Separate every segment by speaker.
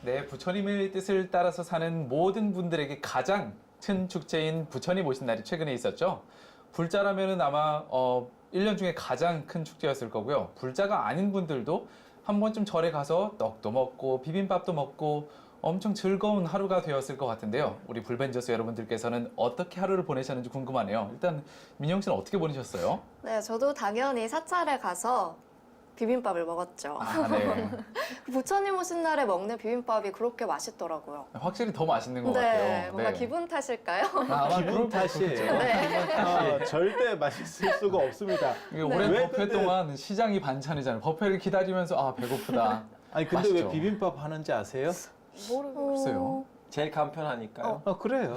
Speaker 1: 네, 부처님의 뜻을 따라서 사는 모든 분들에게 가장 큰 축제인 부처님 오신 날이 최근에 있었죠. 불자라면은 아마 1년 중에 가장 큰 축제였을 거고요. 불자가 아닌 분들도 한 번쯤 절에 가서 떡도 먹고 비빔밥도 먹고 엄청 즐거운 하루가 되었을 것 같은데요. 우리 불벤저스 여러분들께서는 어떻게 하루를 보내셨는지 궁금하네요. 일단 민영 씨는 어떻게 보내셨어요?
Speaker 2: 네, 저도 당연히 사찰에 가서 비빔밥을 먹었죠.
Speaker 1: 아, 네.
Speaker 2: 부처님 오신 날에 먹는 비빔밥이 그렇게 맛있더라고요.
Speaker 1: 확실히 더 맛있는 것
Speaker 2: 네,
Speaker 1: 같아요.
Speaker 2: 뭔가
Speaker 1: 네.
Speaker 2: 기분 탓일까요?
Speaker 1: 아마
Speaker 3: 기분 탓이에요.
Speaker 2: 네.
Speaker 3: 절대 맛있을 수가 없습니다.
Speaker 1: 이게 오랜
Speaker 3: 왜
Speaker 1: 버페
Speaker 3: 근데-
Speaker 1: 동안 시장이 반찬이잖아요. 버페를 기다리면서 아 배고프다.
Speaker 3: 아니 근데
Speaker 1: 맛있죠?
Speaker 3: 왜 비빔밥 하는지 아세요?
Speaker 1: 글쎄요.
Speaker 4: 제일 간편하니까요.
Speaker 3: 그래요.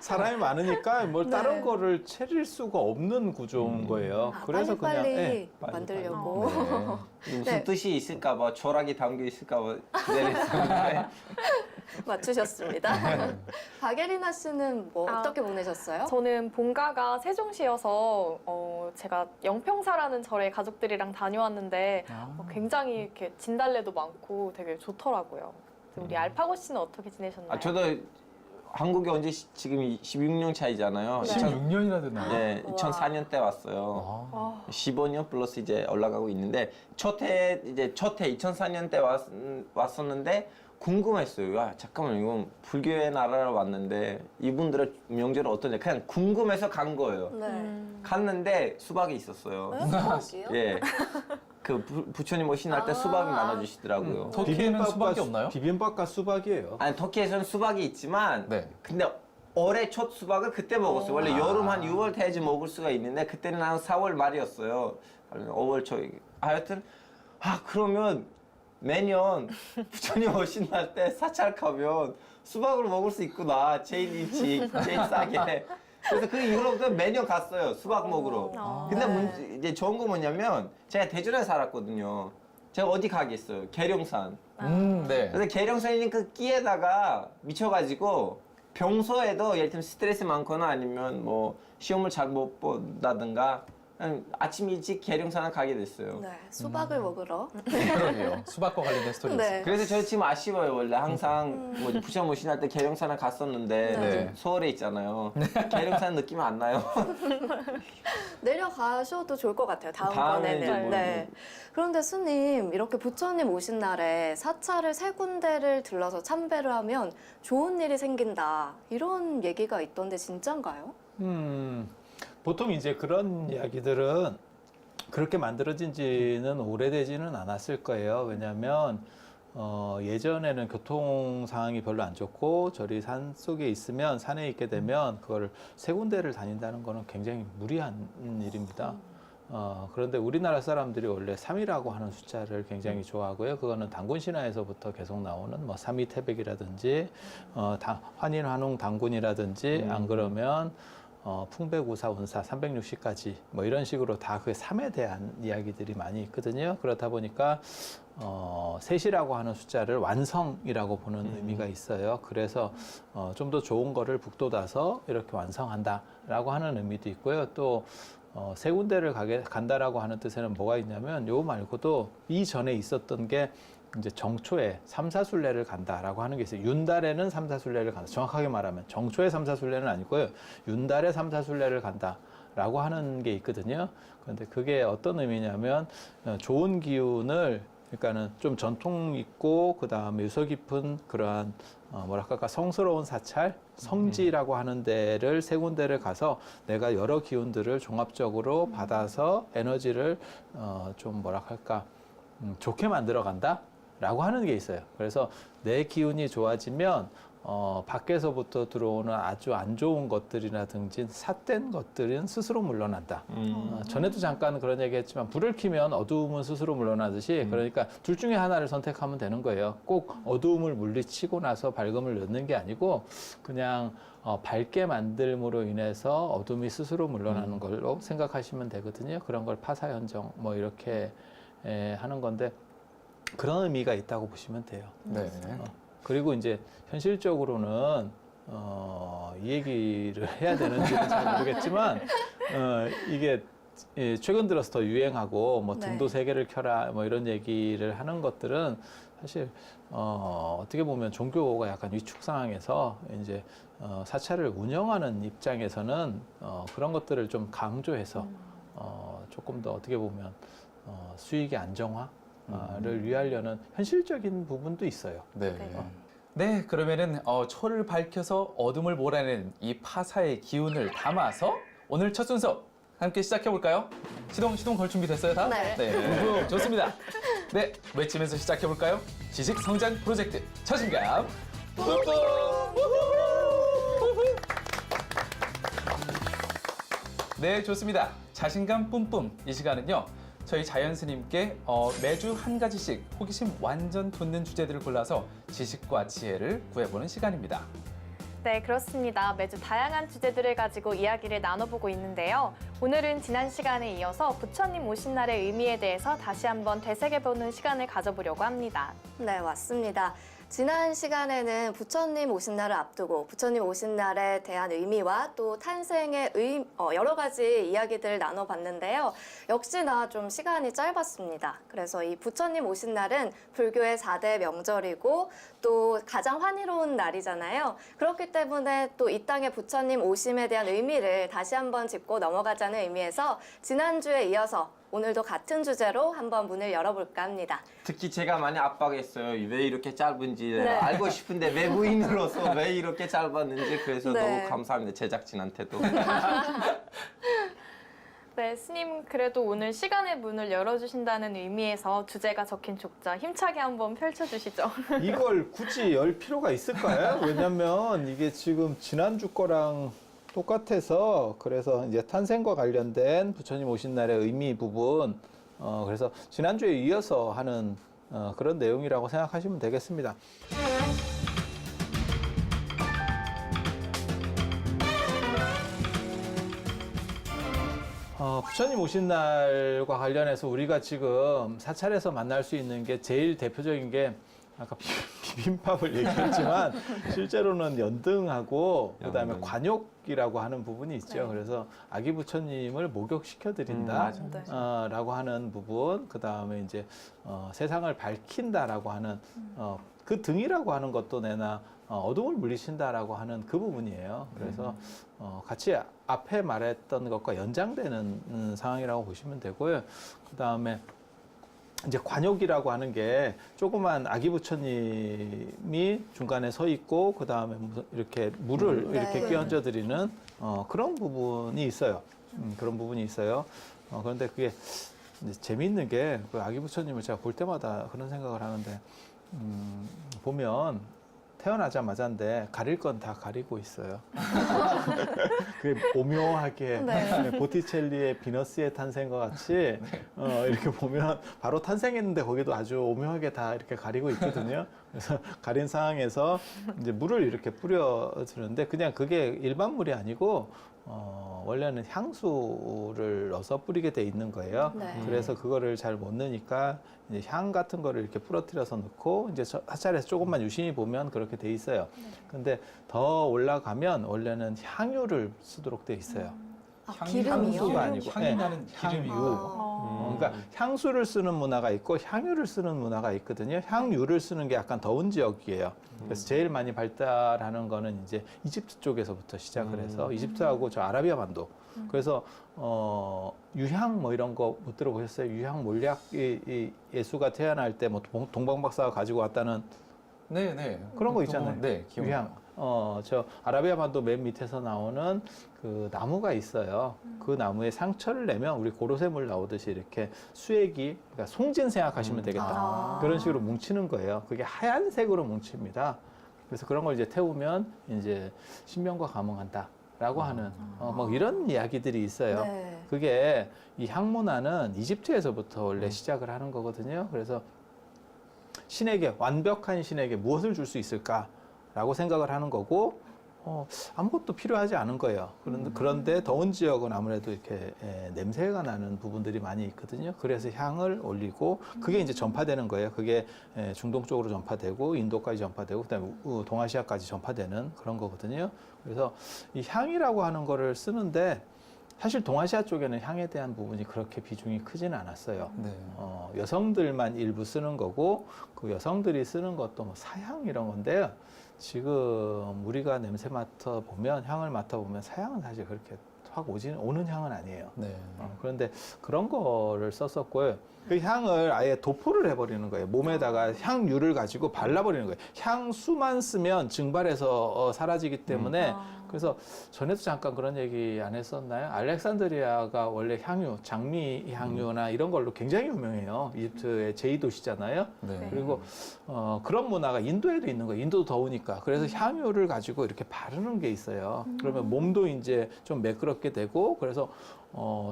Speaker 3: 사람이 많으니까 뭘
Speaker 2: 네.
Speaker 3: 다른 거를 차릴 수가 없는 구조인 거예요. 그래서 그냥
Speaker 2: 빨리
Speaker 3: 예,
Speaker 2: 만들려고.
Speaker 1: 네.
Speaker 4: 무슨
Speaker 2: 네.
Speaker 4: 뜻이 있을까봐, 초락이 담겨 있을까봐 기다렸었는데.
Speaker 2: 맞추셨습니다. 박예리나 씨는 뭐
Speaker 5: 아,
Speaker 2: 어떻게 보내셨어요?
Speaker 5: 저는 본가가 세종시여서 제가 영평사라는 절에 가족들이랑 다녀왔는데 굉장히 이렇게 진달래도 많고 되게 좋더라고요. 우리 알파고 씨는 어떻게 지내셨나요?
Speaker 4: 저도 한국에 온 지 지금 16년 차이잖아요.
Speaker 1: 16년이나 됐나요?
Speaker 4: 네,
Speaker 2: 우와.
Speaker 4: 2004년 때 왔어요.
Speaker 1: 아,
Speaker 4: 15년 플러스 이제 올라가고 있는데 첫해 2004년 때 왔었는데 궁금했어요. 야, 잠깐만, 이건 불교의 나라로 왔는데 이분들의 명절은 어떤지 그냥 궁금해서 간 거예요.
Speaker 2: 네.
Speaker 4: 갔는데 수박이 있었어요.
Speaker 2: 수박이요?
Speaker 4: 예. 그 부처님 오신 날 때
Speaker 2: 아.
Speaker 4: 수박이 나눠주시더라고요.
Speaker 1: 터키에는 수박이 없나요?
Speaker 3: 비빔밥과 수박이에요.
Speaker 4: 아니, 터키에서는 수박이 있지만,
Speaker 1: 네.
Speaker 4: 근데 올해 첫 수박을 그때 먹었어요. 원래 여름 한 6월 돼야지 먹을 수가 있는데, 그때는 한 4월 말이었어요. 5월 초. 하여튼, 그러면 매년 부처님 오신 날 때 사찰 가면 수박을 먹을 수 있구나. 제일 일찍, 제일 싸게. 그래서 그 이후로부터 매년 갔어요. 수박 먹으러. 근데
Speaker 2: 네.
Speaker 4: 이제 좋은 거 뭐냐면, 제가 대전에 살았거든요. 제가 어디 가겠어요? 계룡산.
Speaker 1: 네.
Speaker 4: 그래서 계룡산이 그 끼에다가 미쳐가지고 평소에도 예를 들면 스트레스 많거나 아니면 뭐 시험을 잘 못 본다든가 그냥 아침 일찍 계룡산을 가게 됐어요.
Speaker 2: 네, 수박을 먹으러.
Speaker 1: 그러게요. 수박과 관련된 스토리
Speaker 2: 네.
Speaker 1: 있어요.
Speaker 4: 그래서 저 지금 아쉬워요. 원래 항상 뭐 부처 모신할 때 계룡산을 갔었는데
Speaker 1: 네.
Speaker 4: 지금 서울에 있잖아요. 계룡산 느낌 안 나요?
Speaker 2: 내려가셔도 좋을 것 같아요.
Speaker 4: 다음에 이제
Speaker 2: 다음번에는.
Speaker 4: 뭐
Speaker 2: 네. 그런데 스님, 이렇게 부처님 오신 날에 사찰을 3군데를 들러서 참배를 하면 좋은 일이 생긴다. 이런 얘기가 있던데 진짠가요?
Speaker 3: 보통 이제 그런 이야기들은 그렇게 만들어진 지는 오래되지는 않았을 거예요. 왜냐하면 예전에는 교통 상황이 별로 안 좋고 절이 산 속에 있으면 산에 있게 되면 그걸 3군데를 다닌다는 거는 굉장히 무리한 일입니다. 그런데 우리나라 사람들이 원래 3이라고 하는 숫자를 굉장히 좋아하고요. 그거는 단군 신화에서부터 계속 나오는 뭐 삼위태백이라든지 환인, 환웅, 단군이라든지 안 그러면 풍백우사, 운사, 360까지 뭐 이런 식으로 다 그 3에 대한 이야기들이 많이 있거든요. 그렇다 보니까 셋이라고 하는 숫자를 완성이라고 보는 의미가 있어요. 그래서 좀 더 좋은 거를 북돋아서 이렇게 완성한다라고 하는 의미도 있고요. 또 3군데를 간다라고 하는 뜻에는 뭐가 있냐면 요 말고도 이전에 있었던 게 이제 정초에 삼사순례를 간다라고 하는 게 있어요. 윤달에는 삼사순례를 간다. 정확하게 말하면 정초에 삼사순례는 아니고요. 윤달에 삼사순례를 간다라고 하는 게 있거든요. 그런데 그게 어떤 의미냐면 좋은 기운을 그러니까는 좀 전통 있고 그 다음에 유서 깊은 그러한 뭐랄까 성스러운 사찰, 성지라고 하는 데를 3군데를 가서 내가 여러 기운들을 종합적으로 받아서 에너지를 좀 뭐랄까 좋게 만들어 간다. 라고 하는 게 있어요. 그래서 내 기운이 좋아지면 밖에서부터 들어오는 아주 안 좋은 것들이라든지 삿된 것들은 스스로 물러난다. 전에도 잠깐 그런 얘기 했지만 불을 켜면 어두움은 스스로 물러나듯이 그러니까 둘 중에 하나를 선택하면 되는 거예요. 꼭 어두움을 물리치고 나서 밝음을 넣는 게 아니고 그냥 밝게 만들므로 인해서 어둠이 스스로 물러나는 걸로 생각하시면 되거든요. 그런 걸 파사현정 뭐 이렇게 하는 건데 그런 의미가 있다고 보시면 돼요.
Speaker 1: 네.
Speaker 3: 그리고 이제 현실적으로는 이 얘기를 해야 되는지는 잘 모르겠지만 이게 최근 들어서 더 유행하고 뭐
Speaker 2: 네.
Speaker 3: 등도 3개를 켜라 뭐 이런 얘기를 하는 것들은 사실 어떻게 보면 종교가 약간 위축 상황에서 이제 사찰을 운영하는 입장에서는 그런 것들을 좀 강조해서 조금 더 어떻게 보면 수익의 안정화를 위하려는 현실적인 부분도 있어요.
Speaker 1: 네.
Speaker 5: 네.
Speaker 1: 네, 그러면은 초를 밝혀서 어둠을 몰아내는 이 파사의 기운을 담아서 오늘 첫 순서 함께 시작해 볼까요? 시동 걸 준비 됐어요, 다?
Speaker 2: 네.
Speaker 1: 좋습니다. 네, 외치면서 시작해 볼까요? 지식 성장 프로젝트 자신감 뿜뿜. 네, 좋습니다. 자신감 뿜뿜 이 시간은요. 저희 자연 스님께 매주 한 가지씩 호기심 완전 돋는 주제들을 골라서 지식과 지혜를 구해보는 시간입니다.
Speaker 5: 네, 그렇습니다. 매주 다양한 주제들을 가지고 이야기를 나눠보고 있는데요. 오늘은 지난 시간에 이어서 부처님 오신 날의 의미에 대해서 다시 한번 되새겨보는 시간을 가져보려고 합니다.
Speaker 2: 네, 맞습니다. 지난 시간에는 부처님 오신 날을 앞두고 부처님 오신 날에 대한 의미와 또 탄생의 여러 가지 이야기들을 나눠봤는데요. 역시나 좀 시간이 짧았습니다. 그래서 이 부처님 오신 날은 불교의 4대 명절이고 또 가장 환희로운 날이잖아요. 그렇기 때문에 또 이 땅에 부처님 오심에 대한 의미를 다시 한번 짚고 넘어가자는 의미에서 지난주에 이어서 오늘도 같은 주제로 한번 문을 열어볼까 합니다.
Speaker 4: 특히 제가 많이 압박했어요. 왜 이렇게 짧은지
Speaker 2: 네.
Speaker 4: 알고 싶은데 외부인으로서 왜 이렇게 짧았는지 그래서
Speaker 2: 네.
Speaker 4: 너무 감사합니다. 제작진한테도.
Speaker 5: 네, 스님 그래도 오늘 시간의 문을 열어주신다는 의미에서 주제가 적힌 족자 힘차게 한번 펼쳐주시죠.
Speaker 3: 이걸 굳이 열 필요가 있을까요? 왜냐면 이게 지금 지난주 거랑 똑같아서 그래서 이제 탄생과 관련된 부처님 오신 날의 의미 부분 그래서 지난주에 이어서 하는 그런 내용이라고 생각하시면 되겠습니다. 부처님 오신 날과 관련해서 우리가 지금 사찰에서 만날 수 있는 게 제일 대표적인 게 아까 비빔밥을 얘기했지만 실제로는 연등하고 그다음에
Speaker 4: 연등.
Speaker 3: 관욕이라고 하는 부분이 있죠.
Speaker 5: 네.
Speaker 3: 그래서 아기 부처님을 목욕시켜 드린다.
Speaker 4: 맞아.
Speaker 5: 네.
Speaker 3: 라고 하는 부분, 그 다음에 이제 세상을 밝힌다라고 하는 그 등이라고 하는 것도 내나 어둠을 물리친다라고 하는 그 부분이에요. 그래서 같이 앞에 말했던 것과 연장되는 상황이라고 보시면 되고요. 그 다음에 이제 관욕이라고 하는 게 조그만 아기 부처님이 중간에 서 있고 그 다음에 이렇게 물을
Speaker 2: 네.
Speaker 3: 이렇게 끼얹어 드리는 그런 부분이 있어요. 그런 부분이 있어요. 그런데 그게 이제 재미있는 게 그 아기 부처님을 제가 볼 때마다 그런 생각을 하는데 보면 태어나자마자인데 가릴 건 다 가리고 있어요. 그게 오묘하게
Speaker 2: 네.
Speaker 3: 보티첼리의 비너스의 탄생과 같이 이렇게 보면 바로 탄생했는데 거기도 아주 오묘하게 다 이렇게 가리고 있거든요. 그래서 가린 상황에서 이제 물을 이렇게 뿌려주는데 그냥 그게 일반 물이 아니고 원래는 향수를 넣어서 뿌리게 돼 있는 거예요.
Speaker 2: 네.
Speaker 3: 그래서 그거를 잘 못 넣으니까 이제 향 같은 거를 이렇게 부러뜨려서 넣고 이제 사찰에서 조금만 유심히 보면 그렇게 돼 있어요. 근데 더 올라가면 원래는 향유를 쓰도록 돼 있어요.
Speaker 2: 아,
Speaker 3: 향수가
Speaker 2: 기름이요?
Speaker 3: 아니고
Speaker 1: 향이
Speaker 3: 네,
Speaker 1: 나는 기름이요.
Speaker 2: 아.
Speaker 3: 그러니까 향수를 쓰는 문화가 있고 향유를 쓰는 문화가 있거든요. 향유를 쓰는 게 약간 더운 지역이에요. 그래서 제일 많이 발달하는 거는 이제 이집트 쪽에서부터 시작을 해서 이집트하고 저 아라비아 반도. 그래서 유향 뭐 이런 거 못 들어보셨어요? 유향 몰약 이 예수가 태어날 때 뭐 동방 박사가 가지고 왔다는
Speaker 1: 네.
Speaker 3: 그런 거 있잖아요.
Speaker 1: 네,
Speaker 3: 유향. 저 아라비아 반도 맨 밑에서 나오는 그 나무가 있어요. 그 나무에 상처를 내면 우리 고로쇠물 나오듯이 이렇게 수액이, 그러니까 송진 생각하시면 되겠다.
Speaker 2: 아.
Speaker 3: 그런 식으로 뭉치는 거예요. 그게 하얀색으로 뭉칩니다. 그래서 그런 걸 이제 태우면 이제 신명과 감응한다. 라고 하는 뭐 이런 이야기들이 있어요.
Speaker 2: 네.
Speaker 3: 그게 이 향문화는 이집트에서부터 원래 시작을 하는 거거든요. 그래서 신에게, 완벽한 신에게 무엇을 줄 수 있을까라고 생각을 하는 거고 아무것도 필요하지 않은 거예요. 그런데 더운 지역은 아무래도 이렇게 냄새가 나는 부분들이 많이 있거든요. 그래서 향을 올리고 그게 이제 전파되는 거예요. 그게 중동 쪽으로 전파되고 인도까지 전파되고 그다음에 동아시아까지 전파되는 그런 거거든요. 그래서 이 향이라고 하는 거를 쓰는데 사실 동아시아 쪽에는 향에 대한 부분이 그렇게 비중이 크지는 않았어요.
Speaker 1: 네.
Speaker 3: 여성들만 일부 쓰는 거고 그 여성들이 쓰는 것도 뭐 사향 이런 건데요. 지금 우리가 냄새 맡아보면 향을 맡아보면 사향은 사실 그렇게 확 오는 향은 아니에요.
Speaker 1: 네.
Speaker 3: 그런데 그런 거를 썼었고요. 그 향을 아예 도포를 해버리는 거예요. 몸에다가 향유를 가지고 발라버리는 거예요. 향수만 쓰면 증발해서 사라지기 때문에 그래서 전에도 잠깐 그런 얘기 안 했었나요? 알렉산드리아가 원래 향유, 장미 향유나 이런 걸로 굉장히 유명해요. 이집트의 제2도시잖아요.
Speaker 1: 네.
Speaker 3: 그리고 그런 문화가 인도에도 있는 거예요. 인도도 더우니까. 그래서 향유를 가지고 이렇게 바르는 게 있어요. 그러면 몸도 이제 좀 매끄럽게 되고 그래서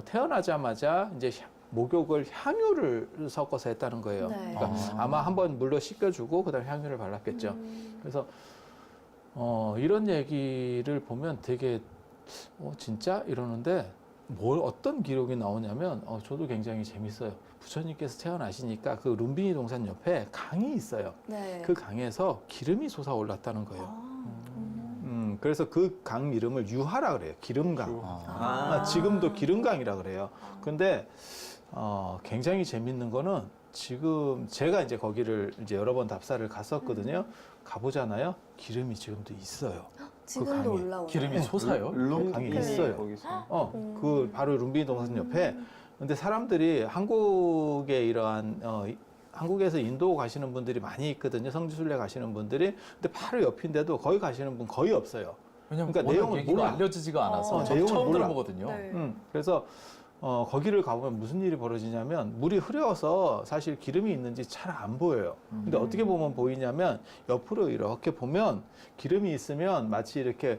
Speaker 3: 태어나자마자 이제 목욕을 향유를 섞어서 했다는 거예요.
Speaker 2: 네.
Speaker 3: 그러니까 아마 한번 물로 씻겨주고 그다음에 향유를 발랐겠죠. 그래서 이런 얘기를 보면 되게 진짜 이러는데 어떤 기록이 나오냐면 저도 굉장히 재밌어요. 부처님께서 태어나시니까 그 룸비니 동산 옆에 강이 있어요.
Speaker 2: 네.
Speaker 3: 그 강에서 기름이 솟아올랐다는 거예요. 그래서 그 강 이름을 유하라 그래요. 기름강. 지금도 기름강이라 그래요. 근데 굉장히 재밌는 거는 지금 제가 이제 거기를 이제 여러 번 답사를 갔었거든요. 가보잖아요. 기름이 지금도 있어요.
Speaker 2: 지금도
Speaker 3: 강에.
Speaker 2: 올라오는
Speaker 1: 기름이 솟아요?
Speaker 3: 강이 있어요.
Speaker 4: 거기서.
Speaker 3: 그 바로 룸비니 동산 옆에. 근데 사람들이 한국의 이러한 한국에서 인도 가시는 분들이 많이 있거든요. 성지순례 가시는 분들이. 근데 바로 옆인데도 거기 가시는 분 거의 없어요.
Speaker 1: 왜냐면
Speaker 3: 그러니까
Speaker 1: 워낙
Speaker 3: 내용을
Speaker 1: 얘기가
Speaker 3: 몰라.
Speaker 1: 알려지지가 않아서 저도
Speaker 3: 내용을
Speaker 1: 처음
Speaker 3: 몰라.
Speaker 1: 들어보거든요.
Speaker 5: 네.
Speaker 3: 그래서 거기를 가보면 무슨 일이 벌어지냐면 물이 흐려서 사실 기름이 있는지 잘 안 보여요. 근데 어떻게 보면 보이냐면 옆으로 이렇게 보면 기름이 있으면 마치 이렇게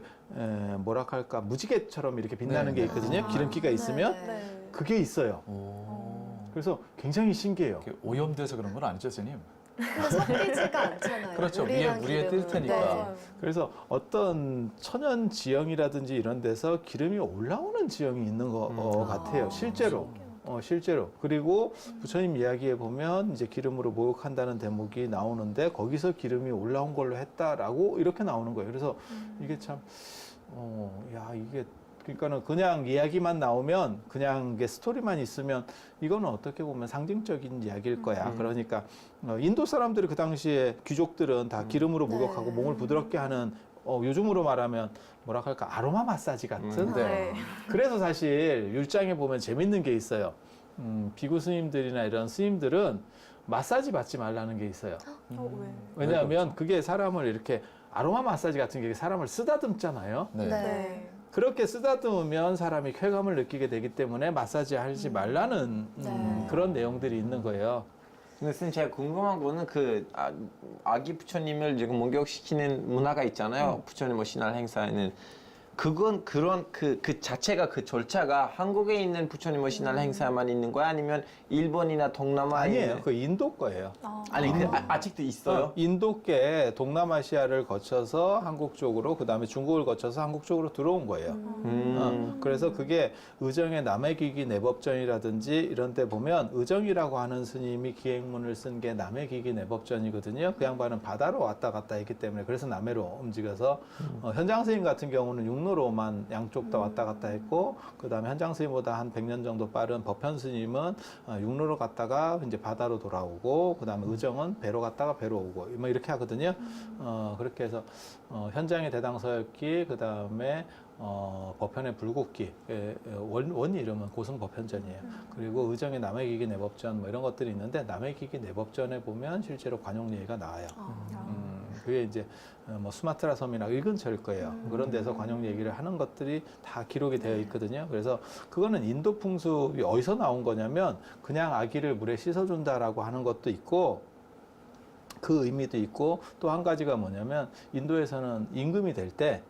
Speaker 3: 뭐랄까 무지개처럼 이렇게 빛나는
Speaker 1: 네.
Speaker 3: 게 있거든요. 기름기가 있으면
Speaker 2: 네.
Speaker 3: 그게 있어요. 그래서 굉장히 신기해요.
Speaker 1: 이렇게 오염돼서 그런 건 아니죠, 스님?
Speaker 2: 근데 섞이지가 않잖아요.
Speaker 1: 그렇죠.
Speaker 2: 물이랑
Speaker 1: 위에 뜰
Speaker 2: 기름은.
Speaker 1: 테니까.
Speaker 5: 맞아요.
Speaker 3: 그래서 어떤 천연 지형이라든지 이런 데서 기름이 올라오는 지형이 있는 것 같아요. 실제로. 실제로. 그리고 부처님 이야기에 보면 이제 기름으로 목욕한다는 대목이 나오는데 거기서 기름이 올라온 걸로 했다라고 이렇게 나오는 거예요. 그래서 이게 참, 이게 그러니까는 그냥 이야기만 나오면 그냥 이게 스토리만 있으면 이거는 어떻게 보면 상징적인 이야기일 거야. 그러니까 인도 사람들이 그 당시에 귀족들은 다 기름으로 목욕하고
Speaker 2: 네.
Speaker 3: 몸을 부드럽게 하는 요즘으로 말하면 뭐라 할까 아로마 마사지 같은.
Speaker 1: 네.
Speaker 3: 그래서 사실 율장에 보면 재밌는 게 있어요. 비구 스님들이나 이런 스님들은 마사지 받지 말라는 게 있어요.
Speaker 5: 왜?
Speaker 3: 왜냐하면 그게 사람을 이렇게 아로마 마사지 같은 게 사람을 쓰다듬잖아요.
Speaker 1: 네.
Speaker 5: 네.
Speaker 3: 그렇게 쓰다듬으면 사람이 쾌감을 느끼게 되기 때문에 마사지 하지 말라는
Speaker 2: 네.
Speaker 3: 그런 내용들이 있는 거예요.
Speaker 4: 근데 선생님 제가 궁금한 거는 그 아기 부처님을 지금 목욕시키는 문화가 있잖아요. 부처님 뭐 신할 행사에는 그건 그런 그 자체가 그 절차가 한국에 있는 부처님 뭐 신할 행사만 있는 거야? 아니면 일본이나 동남아에
Speaker 3: 아니에요.
Speaker 4: 있는
Speaker 3: 그 인도 거예요.
Speaker 4: 아니 그 아직도 있어요?
Speaker 3: 인도계 동남아시아를 거쳐서 한국 쪽으로 그다음에 중국을 거쳐서 한국 쪽으로 들어온 거예요. 그래서 그게 의정의 남해기기 내법전이라든지 이런 데 보면 의정이라고 하는 스님이 기행문을 쓴 게 남해기기 내법전이거든요. 그 양반은 바다로 왔다 갔다 했기 때문에 그래서 남해로 움직여서 현장 스님 같은 경우는 육로로만 양쪽 다 왔다 갔다 했고 그다음에 현장 스님보다 한 100년 정도 빠른 법현 스님은 육로로 갔다가 이제 바다로 돌아오고 그다음에 의정은 배로 갔다가 배로 오고 뭐 이렇게 하거든요. 그렇게 해서 현장의 대당서였기 그다음에 법현의 불국기 원 이름은 고승법현전이에요. 그리고 의정의 남해기기 내법전 뭐 이런 것들이 있는데 남해기기 내법전에 보면 실제로 관용예가 나와요. 그게 이제 뭐 수마트라 섬이나 이 근처일 거예요. 그런 데서 관용 얘기를 하는 것들이 다 기록이 되어 있거든요. 그래서 그거는 인도 풍습이 어디서 나온 거냐면 그냥 아기를 물에 씻어준다라고 하는 것도 있고 그 의미도 있고 또 한 가지가 뭐냐면 인도에서는 임금이 될 때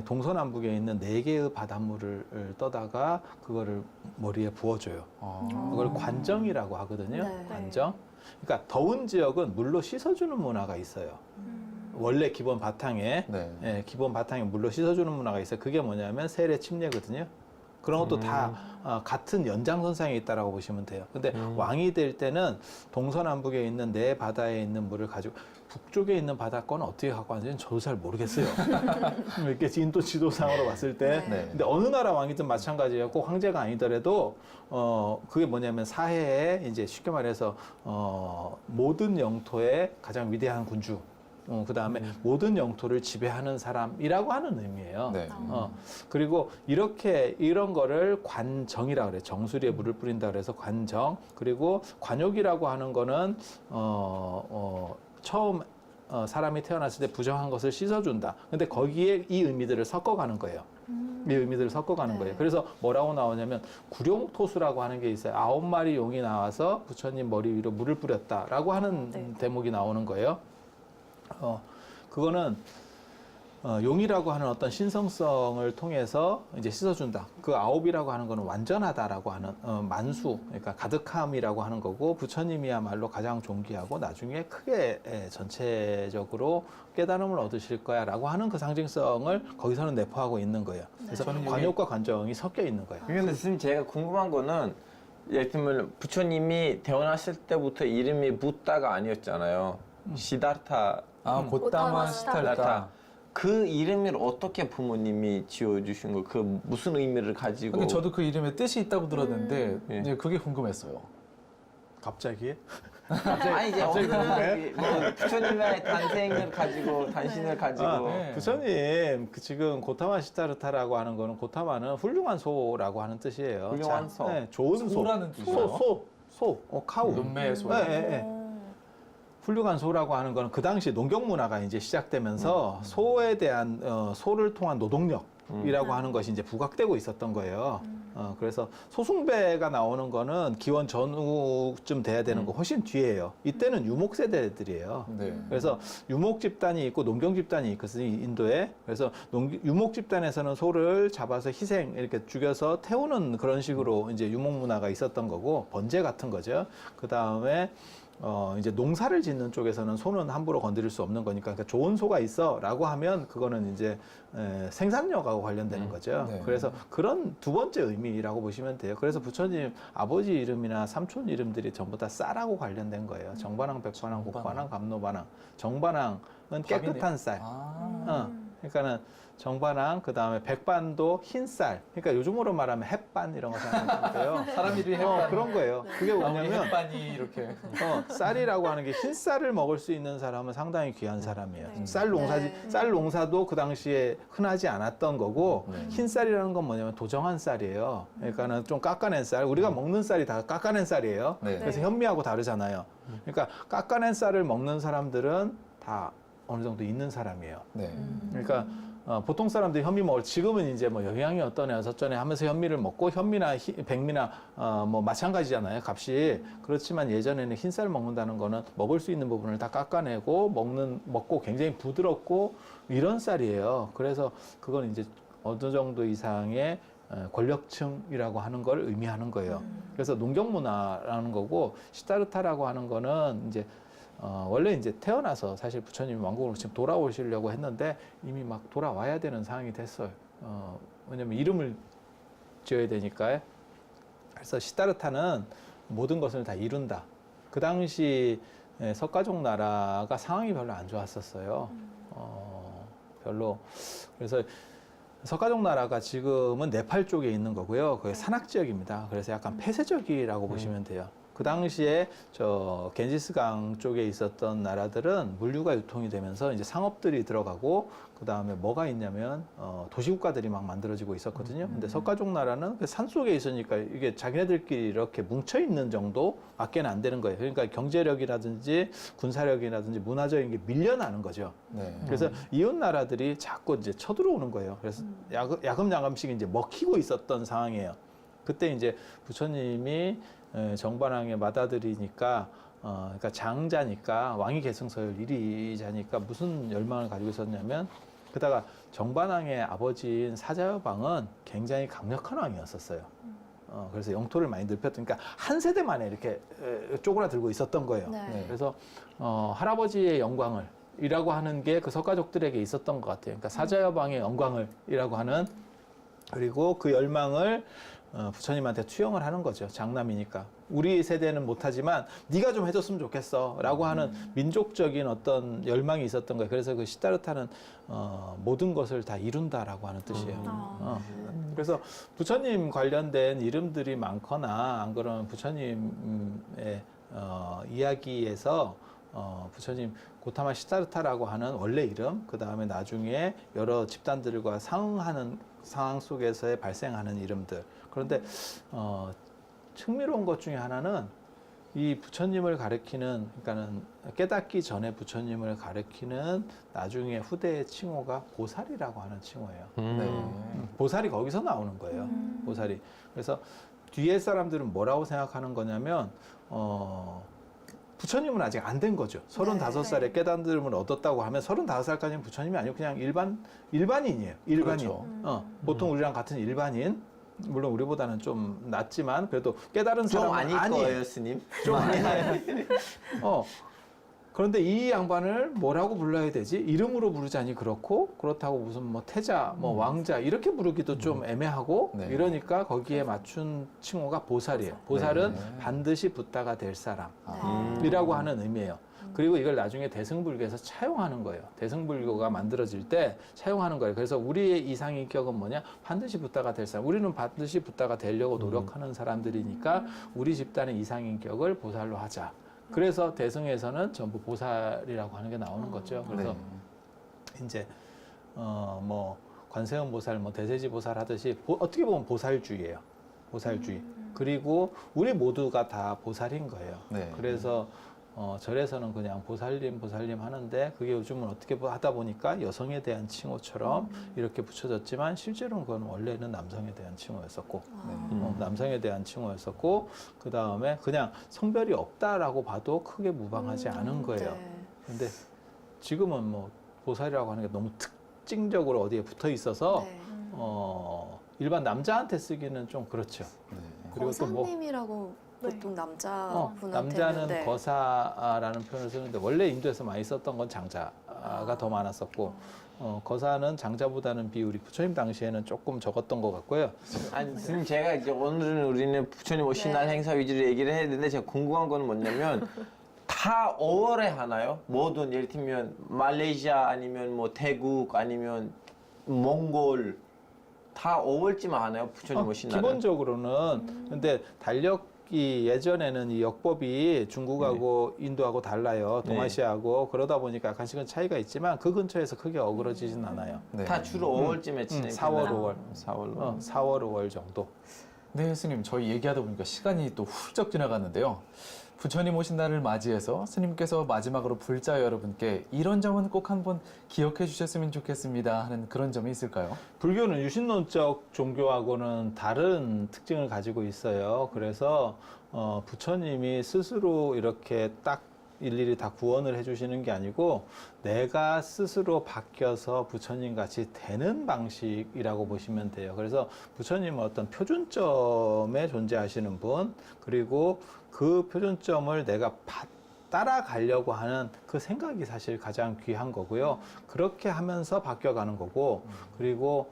Speaker 3: 동서남북에 있는 4개의 바닷물을 떠다가 그거를 머리에 부어줘요. 그걸 관정이라고 하거든요.
Speaker 2: 네.
Speaker 3: 관정. 그러니까 더운 지역은 물로 씻어주는 문화가 있어요. 원래 기본 바탕에
Speaker 1: 네.
Speaker 3: 기본 바탕에 물로 씻어주는 문화가 있어요. 그게 뭐냐면 세례 침례거든요. 그런 것도 다 같은 연장선상에 있다라고 보시면 돼요. 근데 왕이 될 때는 동서남북에 있는 네 바다에 있는 물을 가지고 북쪽에 있는 바다권은 어떻게 갖고 왔는지는 저도 잘 모르겠어요. 이렇게 인도 지도상으로 봤을 때.
Speaker 1: 네.
Speaker 3: 근데 어느 나라 왕이든 마찬가지예요. 꼭 황제가 아니더라도 그게 뭐냐면 사해에 이제 쉽게 말해서 모든 영토의 가장 위대한 군주. 그 다음에 모든 영토를 지배하는 사람이라고 하는 의미예요.
Speaker 1: 네.
Speaker 3: 그리고 이런 거를 관정이라 그래요. 정수리에 물을 뿌린다 그래서 관정. 그리고 관욕이라고 하는 거는 처음 사람이 태어났을 때 부정한 것을 씻어준다. 근데 거기에 이 의미들을 섞어가는 거예요. 이 의미들을 섞어가는 거예요. 그래서 뭐라고 나오냐면 구룡토수라고 하는 게 있어요. 9마리 용이 나와서 부처님 머리 위로 물을 뿌렸다라고 하는 대목이 나오는 거예요. 그거는 용이라고 하는 어떤 신성성을 통해서 이제 씻어준다. 그 9이라고 하는 거는 완전하다라고 하는 만수, 그러니까 가득함이라고 하는 거고 부처님이야말로 가장 존귀하고 나중에 크게 전체적으로 깨달음을 얻으실 거야라고 하는 그 상징성을 거기서는 내포하고 있는 거예요. 그래서 관욕과 관정이 섞여 있는 거예요.
Speaker 4: 근데 선생님 제가 궁금한 거는 예를 들면 부처님이 태어났을 때부터 이름이 부다가 아니었잖아요. 시다르타.
Speaker 1: 고타마 시탈타.
Speaker 4: 그 이름을 어떻게 부모님이 지어주신 거? 그 무슨 의미를 가지고?
Speaker 1: 그러니까 저도 그 이름에 뜻이 있다고 들었는데
Speaker 4: 예.
Speaker 1: 이제 그게 궁금했어요.
Speaker 3: 갑자기?
Speaker 4: 아니 이제
Speaker 3: 갑자기
Speaker 4: 어느
Speaker 3: 궁금해?
Speaker 4: 뭐 부처님의 탄생을 가지고 단신을 가지고
Speaker 1: 네.
Speaker 3: 부처님 지금 고타마 시타르타라고 하는 거는 고타마는 훌륭한 소라고 하는 뜻이에요.
Speaker 4: 훌륭한 소.
Speaker 3: 네, 좋은 소.
Speaker 1: 소라는 뜻이요?
Speaker 3: 카우.
Speaker 1: 눈매의 소.
Speaker 3: 네, 네, 네. 훌륭한 소라고 하는 거는 그 당시 농경 문화가 이제 시작되면서 소에 대한 소를 통한 노동력이라고 하는 것이 이제 부각되고 있었던 거예요. 그래서 소숭배가 나오는 거는 기원 전후쯤 돼야 되는 거 훨씬 뒤에요. 이때는 유목 세대들이에요.
Speaker 1: 네.
Speaker 3: 그래서 유목 집단이 있고 농경 집단이 있거든요, 인도에. 그래서 유목 집단에서는 소를 잡아서 희생 이렇게 죽여서 태우는 그런 식으로 이제 유목 문화가 있었던 거고 번제 같은 거죠. 그 다음에 이제 농사를 짓는 쪽에서는 소는 함부로 건드릴 수 없는 거니까 그러니까 좋은 소가 있어라고 하면 그거는 이제 생산력하고 관련되는 거죠.
Speaker 1: 네.
Speaker 3: 그래서 그런 두 번째 의미라고 보시면 돼요. 그래서 부처님 아버지 이름이나 삼촌 이름들이 전부 다 쌀하고 관련된 거예요. 정반항, 백반항, 곡반항, 감로반항. 정반항은 깨끗한 쌀. 그러니까는 정반항, 그 다음에 백반도 흰 쌀. 그러니까 요즘으로 말하면 햇반 이런 거 생각하면 돼요.
Speaker 1: 사람 이름이 햇반.
Speaker 3: 그런 거예요. 그게 뭐냐면
Speaker 1: 햇반이 이렇게.
Speaker 3: 쌀이라고 하는 게 흰 쌀을 먹을 수 있는 사람은 상당히 귀한 사람이에요.
Speaker 5: 네.
Speaker 3: 쌀 농사도 그 당시에 흔하지 않았던 거고 흰 쌀이라는 건 뭐냐면 도정한 쌀이에요. 그러니까는 좀 깎아낸 쌀. 우리가 먹는 쌀이 다 깎아낸 쌀이에요.
Speaker 1: 네.
Speaker 3: 그래서 현미하고 다르잖아요. 그러니까 깎아낸 쌀을 먹는 사람들은 다 어느 정도 있는 사람이에요.
Speaker 1: 네.
Speaker 3: 그러니까 보통 사람들이 현미 먹을 지금은 이제 뭐 영양이 어떠네 어쩌네 하면서 현미를 먹고 현미나 백미나 뭐 마찬가지잖아요, 값이. 그렇지만 예전에는 흰쌀 먹는다는 거는 먹을 수 있는 부분을 다 깎아내고 먹고 굉장히 부드럽고 이런 쌀이에요. 그래서 그건 이제 어느 정도 이상의 권력층이라고 하는 걸 의미하는 거예요. 그래서 농경 문화라는 거고 시타르타라고 하는 거는 이제 원래 이제 태어나서 사실 부처님이 왕국으로 지금 돌아오시려고 했는데 이미 막 돌아와야 되는 상황이 됐어요. 왜냐면 이름을 지어야 되니까요. 그래서 시타르타는 모든 것을 다 이룬다. 그 당시 석가종 나라가 상황이 별로 안 좋았었어요. 별로. 그래서 석가종 나라가 지금은 네팔 쪽에 있는 거고요. 그게 산악 지역입니다. 그래서 약간 폐쇄적이라고 보시면 돼요. 그 당시에 저 겐지스강 쪽에 있었던 나라들은 물류가 유통이 되면서 이제 상업들이 들어가고 그 다음에 뭐가 있냐면 도시국가들이 막 만들어지고 있었거든요. 근데 석가종 나라는 그 산 속에 있으니까 이게 자기네들끼리 이렇게 뭉쳐 있는 정도밖에는 안 되는 거예요. 그러니까 경제력이라든지 군사력이라든지 문화적인 게 밀려나는 거죠.
Speaker 1: 네.
Speaker 3: 그래서 이웃 나라들이 자꾸 이제 쳐들어오는 거예요. 그래서 야금야금씩 이제 먹히고 있었던 상황이에요. 그때 이제 부처님이 정반항에 맏아들이니까 그러니까 장자니까 왕위 계승서열 1위자니까 무슨 열망을 가지고 있었냐면 게다가 정반항의 아버지인 사자여방은 굉장히 강력한 왕이었었어요. 그래서 영토를 많이 넓혔던 그러니까 한 세대 만에 이렇게 쪼그라들고 있었던 거예요.
Speaker 2: 네.
Speaker 3: 그래서 할아버지의 영광을 이라고 하는 게 그 석가족들에게 있었던 것 같아요. 그러니까 사자여방의 영광을 이라고 하는 그리고 그 열망을 부처님한테 투영을 하는 거죠. 장남이니까. 우리 세대는 못하지만 네가 좀 해줬으면 좋겠어 라고 하는 민족적인 어떤 열망이 있었던 거예요. 그래서 그 시다르타는 모든 것을 다 이룬다라고 하는 뜻이에요. 그래서 부처님 관련된 이름들이 많거나 안 그러면 부처님의 이야기에서 부처님 고타마 시다르타라고 하는 원래 이름, 그 다음에 나중에 여러 집단들과 상응하는 상황 속에서의 발생하는 이름들. 그런데 흥미로운 것 중에 하나는 이 부처님을 가리키는, 그러니까는 깨닫기 전에 부처님을 가리키는 나중에 후대의 칭호가 보살이라고 하는 칭호예요.
Speaker 1: 네.
Speaker 3: 보살이 거기서 나오는 거예요. 보살이. 그래서 뒤에 사람들은 뭐라고 생각하는 거냐면 부처님은 아직 안 된 거죠. 35살에 깨달음을 얻었다고 하면 35살까지는 부처님이 아니고 그냥 일반인이에요. 일반인.
Speaker 1: 그렇죠.
Speaker 3: 보통 우리랑 같은 일반인. 물론 우리보다는 좀 낫지만 그래도 깨달은
Speaker 4: 좀
Speaker 3: 사람은
Speaker 4: 아닐
Speaker 3: 아니에요.
Speaker 4: 거예요, 스님.
Speaker 3: 좀 아니에요. 그런데 이 양반을 뭐라고 불러야 되지? 이름으로 부르자니 그렇다고 무슨 뭐 태자, 뭐 왕자 이렇게 부르기도 좀 애매하고
Speaker 1: 네.
Speaker 3: 이러니까 거기에 맞춘 칭호가 보살이에요. 보살은
Speaker 1: 네.
Speaker 3: 반드시 붓다가 될 사람이라고
Speaker 1: 아.
Speaker 3: 하는 의미예요. 그리고 이걸 나중에 대승불교에서 차용하는 거예요. 대승불교가 만들어질 때 차용하는 거예요. 그래서 우리의 이상인격은 뭐냐? 반드시 붓다가 될 사람. 우리는 반드시 붓다가 되려고 노력하는 사람들이니까 우리 집단의 이상인격을 보살로 하자. 그래서 대승에서는 전부 보살이라고 하는 게 나오는 거죠. 그래서
Speaker 1: 네.
Speaker 3: 이제 뭐 관세음 보살, 뭐 대세지 보살 하듯이 어떻게 보면 보살주의예요. 보살주의. 그리고 우리 모두가 다 보살인 거예요.
Speaker 1: 네.
Speaker 3: 그래서 절에서는 그냥 보살님 하는데 그게 요즘은 어떻게 하다 보니까 여성에 대한 칭호처럼 이렇게 붙여졌지만 실제로는 그건 원래는 남성에 대한 칭호였었고 남성에 대한 칭호였었고 그 다음에 그냥 성별이 없다라고 봐도 크게 무방하지 않은 거예요.
Speaker 2: 네.
Speaker 3: 근데 지금은 뭐 보살이라고 하는 게 너무 특징적으로 어디에 붙어 있어서
Speaker 2: 네.
Speaker 3: 일반 남자한테 쓰기는 좀 그렇죠.
Speaker 1: 네.
Speaker 3: 그리고 또 뭐
Speaker 2: 거사님이라고 보통 남자분한테
Speaker 3: 남자는
Speaker 2: 네.
Speaker 3: 거사라는 표현을 쓰는데 원래 인도에서 많이 썼던 건 장자가 더 많았었고 거사는 장자보다는 비율이 부처님 당시에는 조금 적었던 것 같고요.
Speaker 4: 아니, 스님 제가 이제 오늘은 우리는 부처님 오신
Speaker 2: 네.
Speaker 4: 날 행사 위주로 얘기를 해야 되는데 제가 궁금한 거는 뭐냐면 다 5월에 하나요? 뭐든 예를 들면 말레이시아 아니면 뭐 태국 아니면 몽골 다 5월쯤에 하나요? 부처님 오신 날은?
Speaker 3: 기본적으로는 근데 달력이 예전에는 이 역법이 중국하고 인도하고 달라요.
Speaker 4: 네.
Speaker 3: 동아시아하고 그러다 보니까 약간씩은 차이가 있지만 그 근처에서 크게 어그러지진 않아요.
Speaker 1: 네.
Speaker 4: 다 주로 5월쯤에 진행.
Speaker 3: 4월, 5월.
Speaker 4: 4월로.
Speaker 3: 4월, 5월 정도.
Speaker 1: 네, 스님, 저희 얘기하다 보니까 시간이 또 훌쩍 지나갔는데요. 부처님 오신 날을 맞이해서 스님께서 마지막으로 불자 여러분께 이런 점은 꼭 한번 기억해 주셨으면 좋겠습니다 하는 그런 점이 있을까요?
Speaker 3: 불교는 유신론적 종교하고는 다른 특징을 가지고 있어요. 그래서 부처님이 스스로 이렇게 딱 일일이 다 구원을 해주시는 게 아니고 내가 스스로 바뀌어서 부처님 같이 되는 방식이라고 보시면 돼요. 그래서 부처님은 어떤 표준점에 존재하시는 분, 그리고 그 표준점을 내가 따라가려고 하는 그 생각이 사실 가장 귀한 거고요. 그렇게 하면서 바뀌어가는 거고, 그리고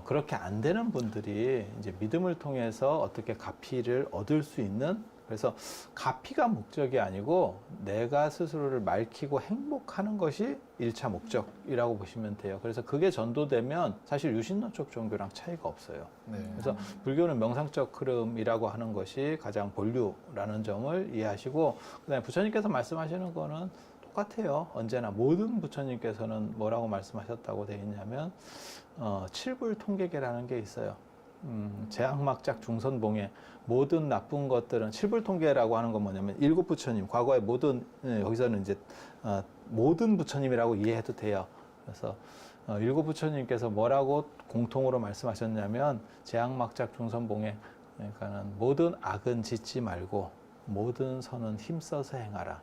Speaker 3: 그렇게 안 되는 분들이 이제 믿음을 통해서 어떻게 가피를 얻을 수 있는, 그래서 가피가 목적이 아니고 내가 스스로를 맑히고 행복하는 것이 1차 목적이라고 보시면 돼요. 그래서 그게 전도되면 사실 유신론적 종교랑 차이가 없어요.
Speaker 1: 네.
Speaker 3: 그래서 불교는 명상적 흐름이라고 하는 것이 가장 본류라는 점을 이해하시고, 그다음에 부처님께서 말씀하시는 거는 똑같아요. 언제나 모든 부처님께서는 뭐라고 말씀하셨다고 되어 있냐면 칠불통계계라는 게 있어요. 제악막작 중선봉에 모든 나쁜 것들은 칠불통계라고 하는 건 뭐냐면 7 부처님, 과거의 모든 여기서는 이제 모든 부처님이라고 이해해도 돼요. 그래서 7 부처님께서 뭐라고 공통으로 말씀하셨냐면 제악막작 중선봉에, 그러니까는 모든 악은 짓지 말고 모든 선은 힘써서 행하라.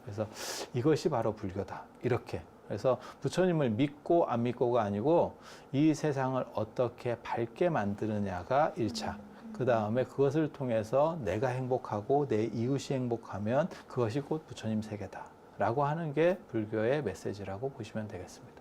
Speaker 3: 그래서 이것이 바로 불교다. 이렇게. 그래서 부처님을 믿고 안 믿고가 아니고 이 세상을 어떻게 밝게 만드느냐가 1차. 그 다음에 그것을 통해서 내가 행복하고 내 이웃이 행복하면 그것이 곧 부처님 세계다 라고 하는 게 불교의 메시지라고 보시면 되겠습니다.